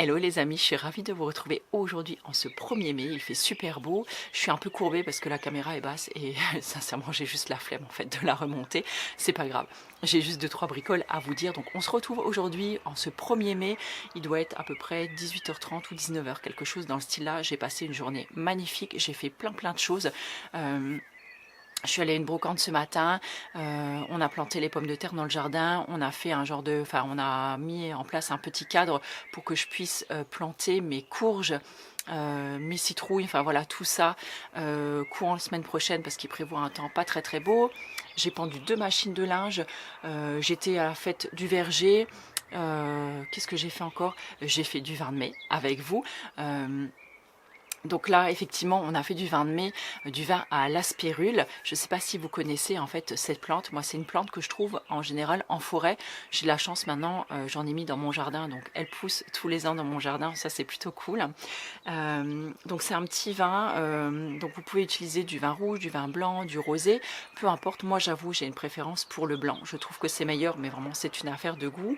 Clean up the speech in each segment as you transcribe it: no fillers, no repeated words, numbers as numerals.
Hello les amis, je suis ravie de vous retrouver aujourd'hui en ce 1er mai, il fait super beau, je suis un peu courbée parce que la caméra est basse et sincèrement j'ai juste la flemme en fait de la remonter, c'est pas grave, j'ai juste 2-3 bricoles à vous dire. Donc on se retrouve aujourd'hui en ce 1er mai, il doit être à peu près 18h30 ou 19h, quelque chose dans le style là. J'ai passé une journée magnifique, j'ai fait plein de choses. Je suis allée à une brocante ce matin, on a planté les pommes de terre dans le jardin, on a fait un genre de, enfin on a mis en place un petit cadre pour que je puisse planter mes courges, mes citrouilles, enfin voilà tout ça courant la semaine prochaine parce qu'il prévoit un temps pas très beau. J'ai pendu 2 machines de linge, j'étais à la fête du verger, qu'est-ce que j'ai fait encore? J'ai fait du vin de mai avec vous. Donc là, effectivement, on a fait du vin de mai, du vin à l'aspirule. Je ne sais pas si vous connaissez en fait cette plante. Moi, c'est une plante que je trouve en général en forêt. J'ai de la chance maintenant, j'en ai mis dans mon jardin. Donc, elle pousse tous les ans dans mon jardin. Ça, c'est plutôt cool. Donc, c'est un petit vin. Donc, vous pouvez utiliser du vin rouge, du vin blanc, du rosé. Peu importe. Moi, j'avoue, j'ai une préférence pour le blanc. Je trouve que c'est meilleur, mais vraiment, c'est une affaire de goût.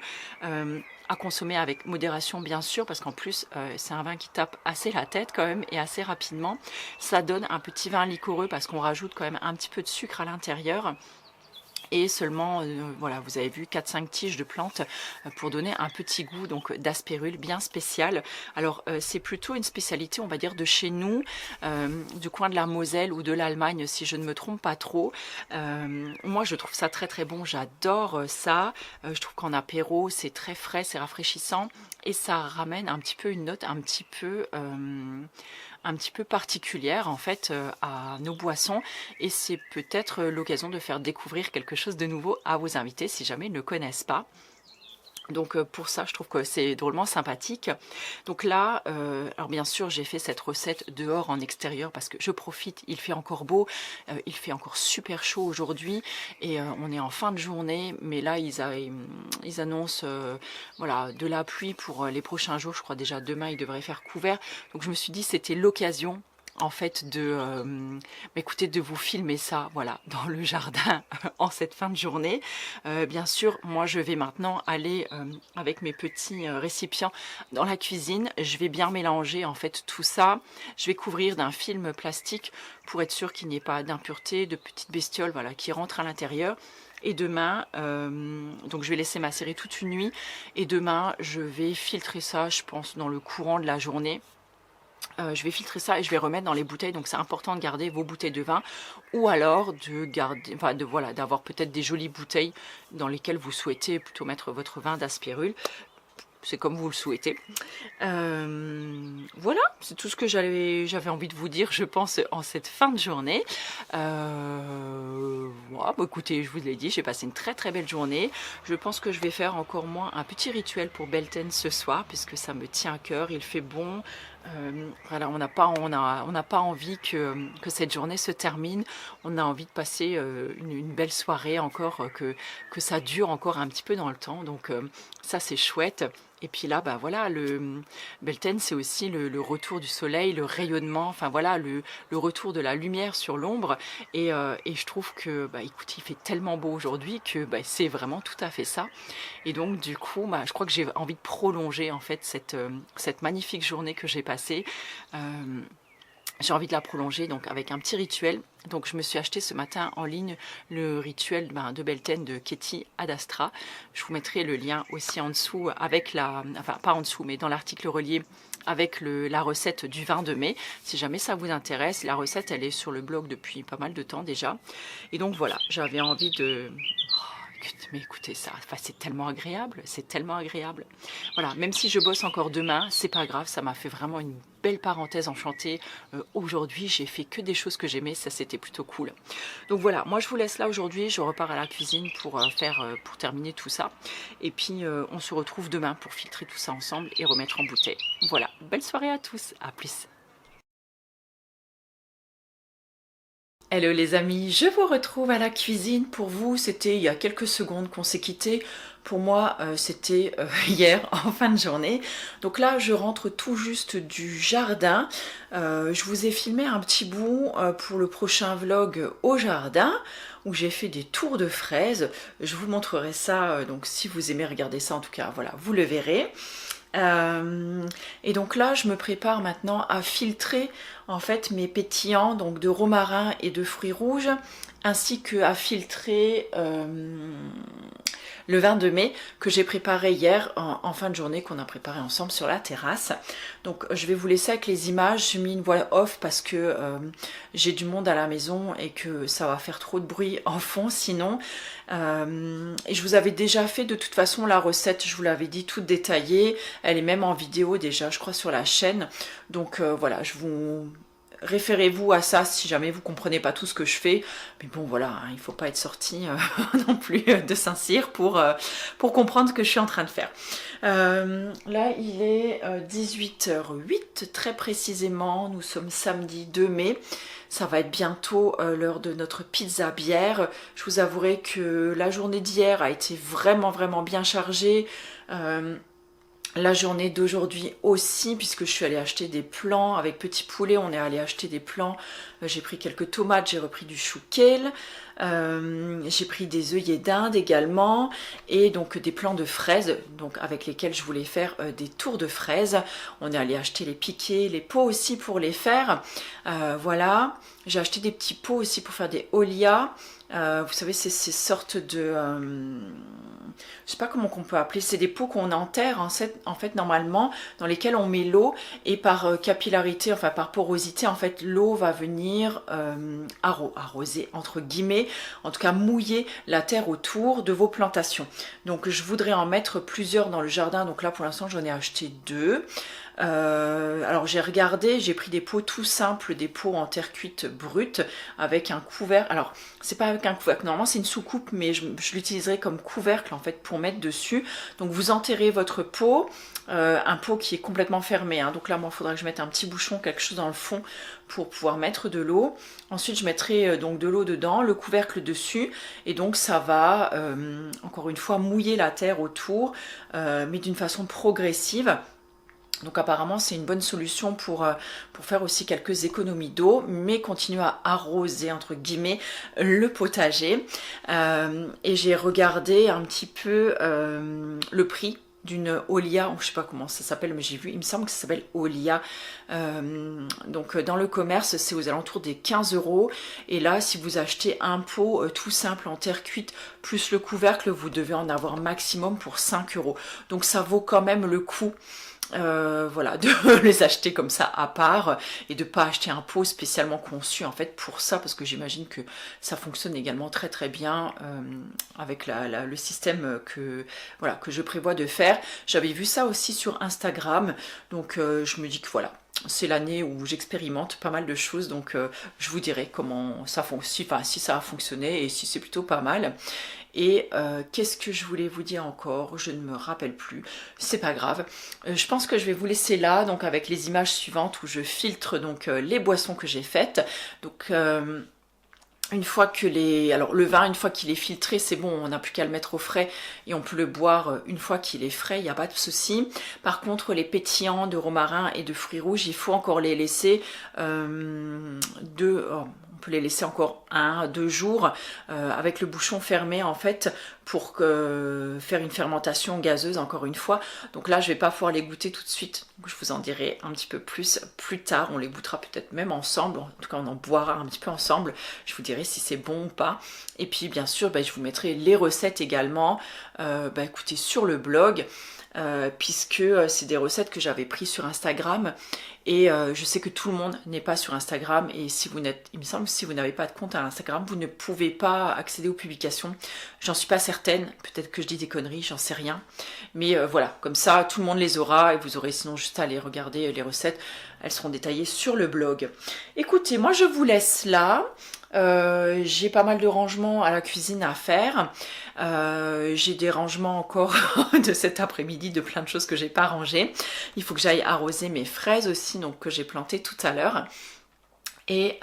À consommer avec modération bien sûr, parce qu'en plus c'est un vin qui tape assez la tête quand même et assez rapidement. Ça donne un petit vin liquoreux parce qu'on rajoute quand même un petit peu de sucre à l'intérieur. Et seulement, voilà, vous avez vu 4-5 tiges de plantes pour donner un petit goût donc d'aspirule bien spécial. Alors c'est plutôt une spécialité, on va dire, de chez nous, du coin de la Moselle ou de l'Allemagne, si je ne me trompe pas trop. Moi, je trouve ça très bon, j'adore ça. Je trouve qu'en apéro, c'est très frais, c'est rafraîchissant et ça ramène un petit peu une note un petit peu particulière en fait à nos boissons, et c'est peut-être l'occasion de faire découvrir quelque chose de nouveau à vos invités si jamais ils ne connaissent pas. Donc pour ça, je trouve que c'est drôlement sympathique. Donc là, alors bien sûr, j'ai fait cette recette dehors en extérieur parce que je profite, il fait encore beau, il fait encore super chaud aujourd'hui et on est en fin de journée. Mais là, ils annoncent voilà, de la pluie pour les prochains jours. Je crois déjà demain, il devrait faire couvert. Donc je me suis dit, c'était l'occasion en fait écoutez, de vous filmer ça voilà dans le jardin en cette fin de journée. Bien sûr, moi je vais maintenant aller avec mes petits récipients dans la cuisine. Je vais bien mélanger en fait tout ça. Je vais couvrir d'un film plastique pour être sûr qu'il n'y ait pas d'impuretés, de petites bestioles voilà qui rentrent à l'intérieur. Et demain, donc je vais laisser macérer toute une nuit et demain je vais filtrer ça, je pense, dans le courant de la journée. Je vais filtrer ça et je vais remettre dans les bouteilles. Donc c'est important de garder vos bouteilles de vin ou alors de garder, enfin voilà, d'avoir peut-être des jolies bouteilles dans lesquelles vous souhaitez plutôt mettre votre vin d'aspirule. C'est comme vous le souhaitez. Voilà, c'est tout ce que j'avais envie de vous dire, je pense, en cette fin de journée. Voilà, bah, écoutez, je vous l'ai dit, j'ai passé une très belle journée. Je pense que je vais faire encore moins un petit rituel pour Belten ce soir, puisque ça me tient à cœur, il fait bon. Voilà, on n'a pas envie que cette journée se termine. On a envie de passer une belle soirée encore, que ça dure encore un petit peu dans le temps. Donc ça c'est chouette. Et puis là, bah voilà, le Beltane, c'est aussi le retour du soleil, le rayonnement, enfin voilà, le retour de la lumière sur l'ombre. Et je trouve que, bah écoute, il fait tellement beau aujourd'hui que bah, c'est vraiment tout à fait ça. Et donc du coup, bah, je crois que j'ai envie de prolonger en fait cette magnifique journée que j'ai passée. J'ai envie de la prolonger donc avec un petit rituel. Donc je me suis acheté ce matin en ligne le rituel de Beltane de Keti Adastra. Je vous mettrai le lien aussi en dessous avec enfin pas en dessous mais dans l'article relié avec la recette du 22 mai. Si jamais ça vous intéresse, la recette elle est sur le blog depuis pas mal de temps déjà. Et donc voilà, j'avais envie de... Mais écoutez ça, enfin, c'est tellement agréable, c'est tellement agréable. Voilà, même si je bosse encore demain, c'est pas grave, ça m'a fait vraiment une belle parenthèse enchantée. Aujourd'hui, j'ai fait que des choses que j'aimais, ça c'était plutôt cool. Donc voilà, moi je vous laisse là aujourd'hui, je repars à la cuisine pour pour terminer tout ça. Et puis on se retrouve demain pour filtrer tout ça ensemble et remettre en bouteille. Voilà, belle soirée à tous, à plus. Hello les amis, je vous retrouve à la cuisine. Pour vous, c'était il y a quelques secondes qu'on s'est quitté. Pour moi, c'était hier en fin de journée. Donc là, je rentre tout juste du jardin. Je vous ai filmé un petit bout pour le prochain vlog au jardin où j'ai fait des tours de fraises. Je vous montrerai ça, donc si vous aimez regarder ça, en tout cas, voilà, vous le verrez. Et donc là je me prépare maintenant à filtrer en fait mes pétillants donc de romarin et de fruits rouges ainsi que à filtrer le vin de mai que j'ai préparé hier en fin de journée, qu'on a préparé ensemble sur la terrasse. Donc je vais vous laisser avec les images. J'ai mis une voix off parce que j'ai du monde à la maison et que ça va faire trop de bruit en fond sinon. Et je vous avais déjà fait de toute façon la recette, je vous l'avais dit, toute détaillée. Elle est même en vidéo déjà, je crois, sur la chaîne. Donc voilà, je vous... Référez-vous à ça si jamais vous comprenez pas tout ce que je fais. Mais bon voilà, hein, il faut pas être sorti non plus de Saint-Cyr pour comprendre ce que je suis en train de faire. Là il est 18h08 très précisément, nous sommes samedi 2 mai. Ça va être bientôt l'heure de notre pizza bière. Je vous avouerai que la journée d'hier a été vraiment bien chargée. La journée d'aujourd'hui aussi, puisque je suis allée acheter des plants avec petit poulet, on est allé acheter des plants, j'ai pris quelques tomates, j'ai repris du chou kale, j'ai pris des œillets d'Inde également, et donc des plants de fraises, donc avec lesquels je voulais faire des tours de fraises. On est allé acheter les piquets, les pots aussi pour les faire, voilà. J'ai acheté des petits pots aussi pour faire des olias. Vous savez, c'est ces sortes de... je sais pas comment on peut appeler, c'est des pots qu'on enterre en fait normalement, dans lesquels on met l'eau et par capillarité, enfin par porosité, en fait l'eau va venir arroser entre guillemets, en tout cas mouiller la terre autour de vos plantations. Donc je voudrais en mettre plusieurs dans le jardin, donc là pour l'instant j'en ai acheté 2. Alors j'ai regardé, j'ai pris des pots tout simples, des pots en terre cuite brute avec un couvercle. Alors c'est pas avec un couvercle, normalement c'est une soucoupe, mais je l'utiliserai comme couvercle en fait pour mettre dessus. Donc vous enterrez votre pot, un pot qui est complètement fermé, hein. Donc là moi il faudra que je mette un petit bouchon, quelque chose dans le fond pour pouvoir mettre de l'eau. Ensuite je mettrai donc de l'eau dedans, le couvercle dessus, et donc ça va encore une fois mouiller la terre autour, mais d'une façon progressive. Donc apparemment c'est une bonne solution pour faire aussi quelques économies d'eau, mais continuer à arroser entre guillemets le potager. Et j'ai regardé un petit peu le prix d'une Olia, je sais pas comment ça s'appelle, mais j'ai vu, il me semble que ça s'appelle Olia. Donc dans le commerce c'est aux alentours des 15 €. Et là si vous achetez un pot tout simple en terre cuite plus le couvercle, vous devez en avoir maximum pour 5 €. Donc ça vaut quand même le coup. Voilà, de les acheter comme ça à part et de pas acheter un pot spécialement conçu en fait pour ça, parce que j'imagine que ça fonctionne également très bien avec le système que je prévois de faire. J'avais vu ça aussi sur Instagram, donc je me dis que voilà, c'est l'année où j'expérimente pas mal de choses, donc je vous dirai comment ça fonctionne, enfin si ça a fonctionné et si c'est plutôt pas mal. Et qu'est-ce que je voulais vous dire encore? Je ne me rappelle plus, c'est pas grave. Je pense que je vais vous laisser là, donc avec les images suivantes où je filtre donc les boissons que j'ai faites. Donc une fois que alors le vin, une fois qu'il est filtré, c'est bon, on n'a plus qu'à le mettre au frais et on peut le boire une fois qu'il est frais, il n'y a pas de souci. Par contre, les pétillants de romarin et de fruits rouges, il faut encore les laisser on peut les laisser encore 1 à 2 jours avec le bouchon fermé en fait pour faire une fermentation gazeuse encore une fois. Donc là je vais pas pouvoir les goûter tout de suite, donc je vous en dirai un petit peu plus tard. On les goûtera peut-être même ensemble, en tout cas on en boira un petit peu ensemble, je vous dirai si c'est bon ou pas. Et puis bien sûr je vous mettrai les recettes également écoutez, sur le blog. Puisque c'est des recettes que j'avais prises sur Instagram et je sais que tout le monde n'est pas sur Instagram et il me semble que si vous n'avez pas de compte à Instagram, vous ne pouvez pas accéder aux publications. J'en suis pas certaine, peut-être que je dis des conneries, j'en sais rien. Mais voilà, comme ça tout le monde les aura et vous aurez sinon juste à aller regarder les recettes, elles seront détaillées sur le blog. Écoutez, moi je vous laisse là. J'ai pas mal de rangements à la cuisine à faire. J'ai des rangements encore de cet après-midi de plein de choses que j'ai pas rangées. Il faut que j'aille arroser mes fraises aussi, donc que j'ai plantées tout à l'heure. Et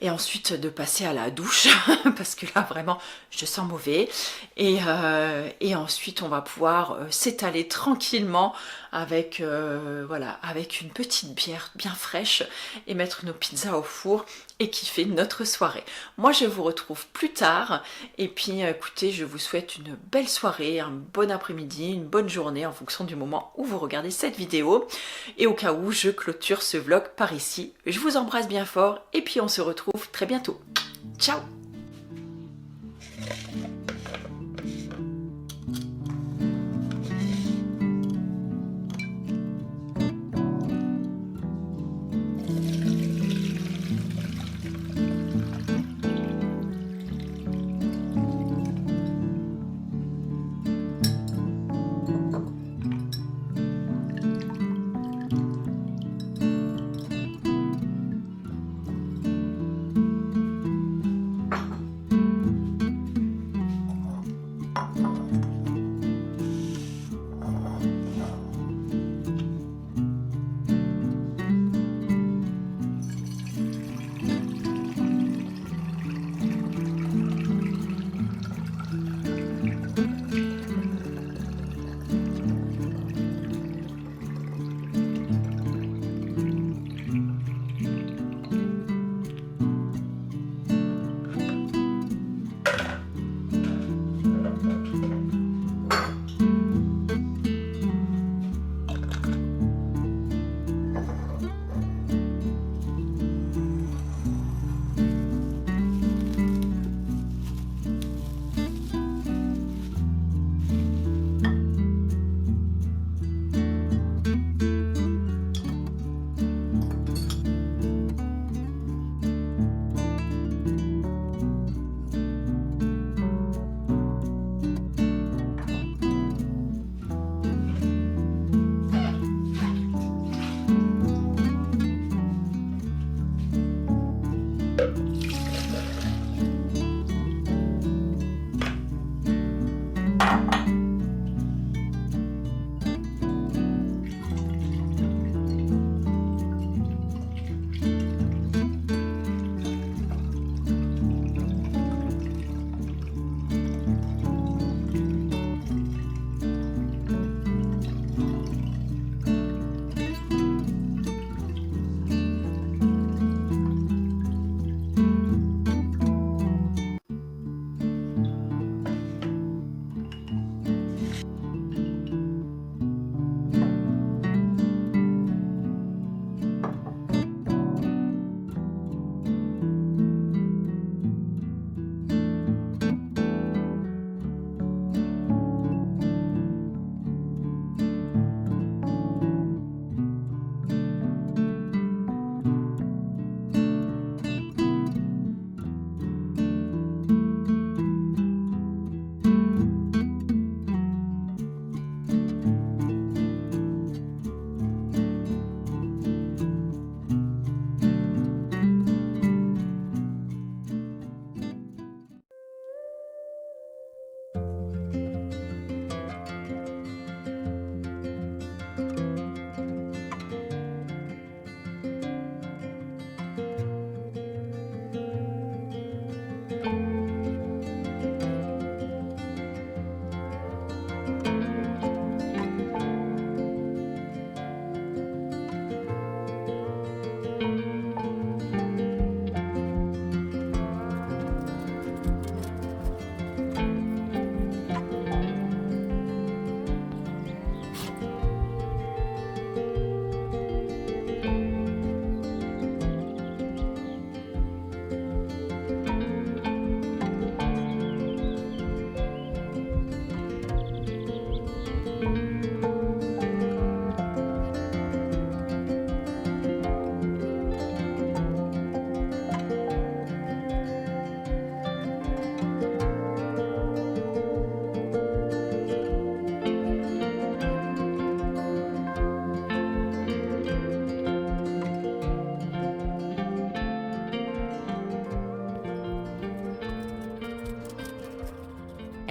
ensuite de passer à la douche parce que là vraiment je sens mauvais et ensuite on va pouvoir s'étaler tranquillement avec avec une petite bière bien fraîche et mettre nos pizzas au four et kiffer notre soirée. Moi je vous retrouve plus tard et puis écoutez, je vous souhaite une belle soirée, un bon après-midi, une bonne journée en fonction du moment où vous regardez cette vidéo et au cas où je clôture ce vlog par ici. Je vous embrasse bien fort et puis on se retrouve très bientôt. Ciao!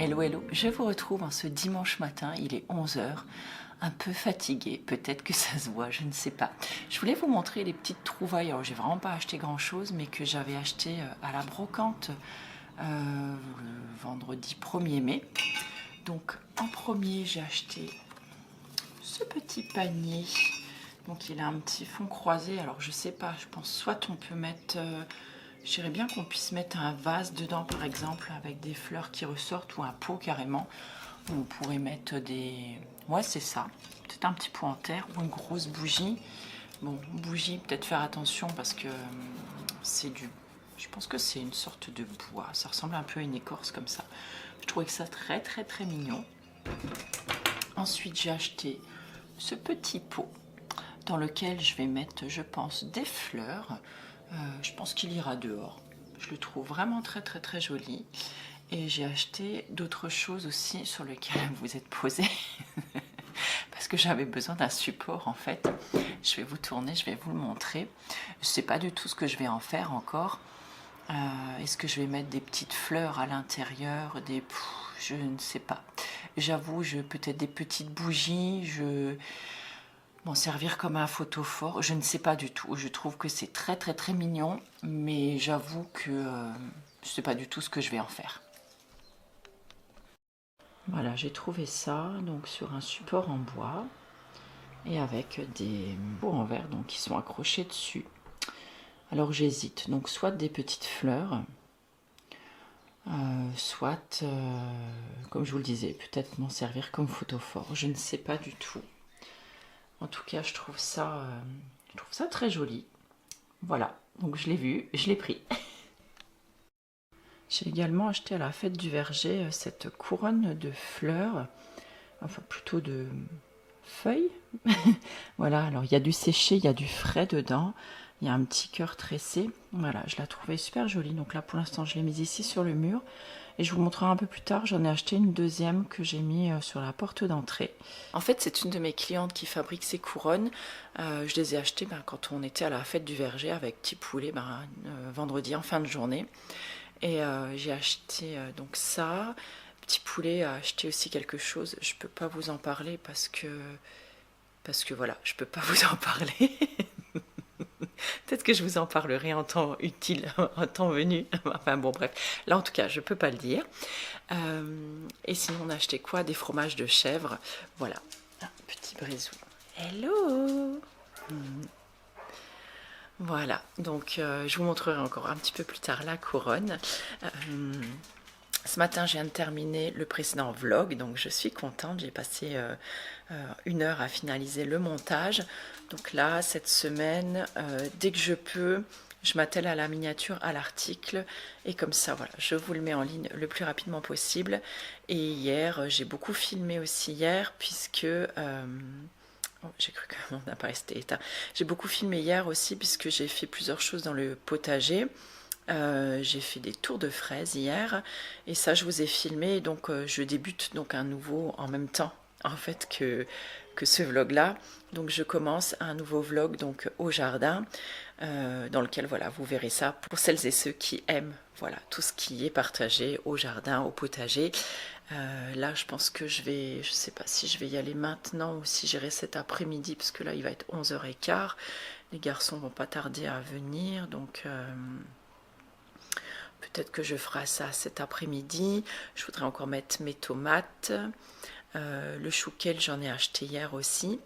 Hello, hello, je vous retrouve en ce dimanche matin, il est 11 h, un peu fatiguée, peut-être que ça se voit, je ne sais pas. Je voulais vous montrer les petites trouvailles, alors j'ai vraiment pas acheté grand chose, mais que j'avais acheté à la brocante le vendredi 1er mai. Donc en premier, j'ai acheté ce petit panier, donc il a un petit fond croisé, alors je sais pas, je pense soit on peut mettre... J'irais bien qu'on puisse mettre un vase dedans, par exemple, avec des fleurs qui ressortent, ou un pot carrément. On pourrait mettre des... Ouais, c'est ça. Peut-être un petit pot en terre ou une grosse bougie. Bon, bougie, peut-être faire attention parce que c'est du... Je pense que c'est une sorte de bois. Ça ressemble un peu à une écorce comme ça. Je trouvais que ça très mignon. Ensuite, j'ai acheté ce petit pot dans lequel je vais mettre, je pense, des fleurs. Je pense qu'il ira dehors. Je le trouve vraiment très joli. Et j'ai acheté d'autres choses aussi sur lesquelles vous êtes posé. Parce que j'avais besoin d'un support en fait. Je vais vous tourner, je vais vous le montrer. Je ne sais pas du tout ce que je vais en faire encore. Est-ce que je vais mettre des petites fleurs à l'intérieur, je ne sais pas. J'avoue, peut-être des petites bougies, m'en servir comme un photophore, je ne sais pas du tout. Je trouve que c'est très mignon, mais j'avoue que je ne sais pas du tout ce que je vais en faire. Voilà, j'ai trouvé ça donc sur un support en bois et avec des pots en verre donc qui sont accrochés dessus. Alors j'hésite, donc soit des petites fleurs, soit, comme je vous le disais, peut-être m'en servir comme photophore. Je ne sais pas du tout. En tout cas, je trouve ça très joli. Voilà, donc je l'ai vu, je l'ai pris. J'ai également acheté à la fête du verger cette couronne de fleurs, enfin plutôt de feuilles. Voilà, alors il y a du séché, il y a du frais dedans. Il y a un petit cœur tressé. Voilà, je la trouvais super jolie. Donc là, pour l'instant, je l'ai mise ici sur le mur. Et je vous montrerai un peu plus tard, j'en ai acheté une deuxième que j'ai mis sur la porte d'entrée. En fait, c'est une de mes clientes qui fabrique ces couronnes. Je les ai achetées quand on était à la fête du verger avec Petit Poulet, vendredi en fin de journée. Et j'ai acheté donc ça. Petit Poulet a acheté aussi quelque chose. Je peux pas vous en parler parce que voilà, je peux pas vous en parler. Peut-être que je vous en parlerai en temps utile, en temps venu. Enfin bon, bref. Là, en tout cas, je peux pas le dire. Et sinon, on a acheté quoi? Des fromages de chèvre. Voilà. Un petit brisou. Hello! Voilà. Donc, je vous montrerai encore un petit peu plus tard la couronne. Ce matin, je viens de terminer le précédent vlog, donc je suis contente. J'ai passé 1 heure à finaliser le montage. Donc là, cette semaine, dès que je peux, je m'attelle à la miniature, à l'article. Et comme ça, voilà, je vous le mets en ligne le plus rapidement possible. Et hier, j'ai beaucoup filmé aussi hier, puisque... Oh, j'ai cru que mon appareil s'était éteint. J'ai beaucoup filmé hier aussi, puisque j'ai fait plusieurs choses dans le potager. J'ai fait des tours de fraises hier et ça je vous ai filmé, donc je débute donc un nouveau en même temps en fait que ce vlog là. Donc je commence un nouveau vlog donc au jardin dans lequel voilà, vous verrez ça pour celles et ceux qui aiment voilà tout ce qui est partagé au jardin, au potager. Là je pense que je sais pas si je vais y aller maintenant ou si j'irai cet après-midi, parce que là il va être 11 h 15. Les garçons vont pas tarder à venir, donc peut-être que je ferai ça cet après-midi. Je voudrais encore mettre mes tomates. Le chouquel, j'en ai acheté hier aussi.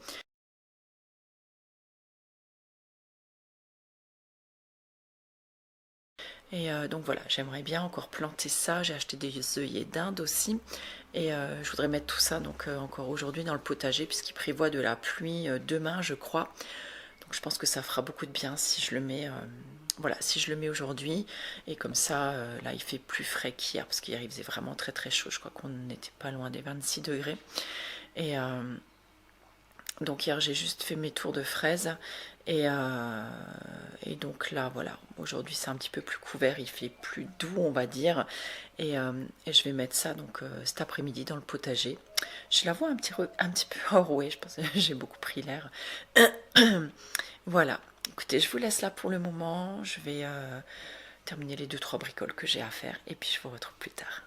Et donc voilà, j'aimerais bien encore planter ça. J'ai acheté des œillets d'Inde aussi. Et je voudrais mettre tout ça donc encore aujourd'hui dans le potager, puisqu'il prévoit de la pluie demain, je crois. Donc je pense que ça fera beaucoup de bien si je le mets... voilà, si je le mets aujourd'hui, et comme ça, là il fait plus frais qu'hier, parce qu'hier il faisait vraiment très chaud, je crois qu'on n'était pas loin des 26 degrés. Et donc hier j'ai juste fait mes tours de fraises, et donc là voilà, aujourd'hui c'est un petit peu plus couvert, il fait plus doux on va dire, et je vais mettre ça donc cet après-midi dans le potager. Je la vois un petit peu enrouée, je pense que j'ai beaucoup pris l'air. Voilà, écoutez, je vous laisse là pour le moment. Je vais terminer les 2-3 bricoles que j'ai à faire et puis je vous retrouve plus tard.